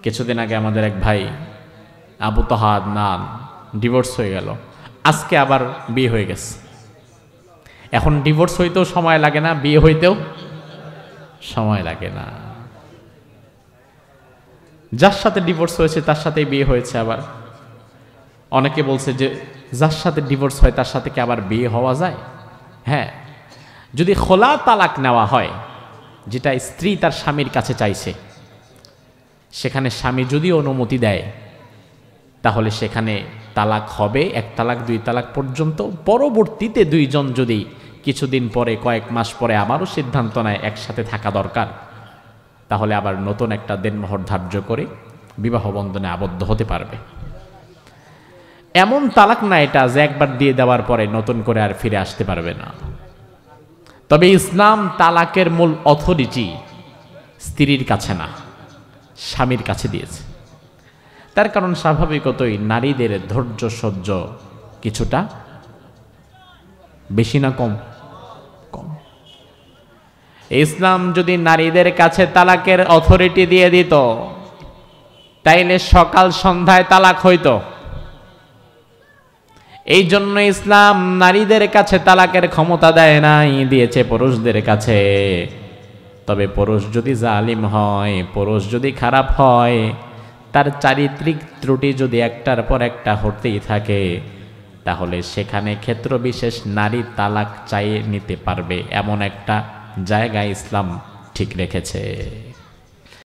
কিছুদিন আগে আমাদের এক ভাই আবু তাহা আদনান ডিভোর্স হয়ে গেল, আজকে আবার বিয়ে হয়ে গেছে। এখন ডিভোর্স হইতেও সময় লাগে না, বিয়ে হইতেও সময় লাগে না। যার সাথে ডিভোর্স হয়েছে তার সাথেই বিয়ে হয়েছে। আবার অনেকে বলছে যে যার সাথে ডিভোর্স হয় তার সাথে কি আবার বিয়ে হওয়া যায়? হ্যাঁ, যদি খোলা তালাক নেওয়া হয়, যেটা স্ত্রী তার স্বামীর কাছে চাইছে, সেখানে স্বামী যদি অনুমতি দেয় তাহলে সেখানে তালাক হবে, এক তালাক দুই তালাক পর্যন্ত। পরবর্তীতে দুইজন যদি কিছুদিন পরে, কয়েক মাস পরে আবারও সিদ্ধান্ত নেয় একসাথে থাকা দরকার, তাহলে আবার নতুন একটা দেনমোহর ধার্য করে বিবাহ বন্ধনে আবদ্ধ হতে পারবে। এমন তালাক না এটা যে একবার দিয়ে দেওয়ার পরে নতুন করে আর ফিরে আসতে পারবে না। তবে ইসলাম তালাকের মূল অথরিটি স্ত্রীর কাছে না, স্বামীর কাছে দিয়েছে। তার কারণ স্বাভাবিকতই নারীদের ধৈর্য সহ্য কিছুটা বেশি না কম? কম। ইসলাম যদি নারীদের কাছে তালাকের অথরিটি দিয়ে দিত, তাইলে সকাল সন্ধ্যায় তালাক হইতো। এই জন্য ইসলাম নারীদের কাছে তালাকের ক্ষমতা দেয় নাই, দিয়েছে পুরুষদের কাছে। তবে পুরুষ যদি জালিম হয়, পুরুষ যদি খারাপ হয়, তার চারিত্রিক ত্রুটি যদি একটার পর একটা হতেই থাকে, তাহলে সেখানে ক্ষেত্র বিশেষ নারী তালাক চাইয়ে নিতে পারবে, এমন একটা জায়গা ইসলাম ঠিক রেখেছে।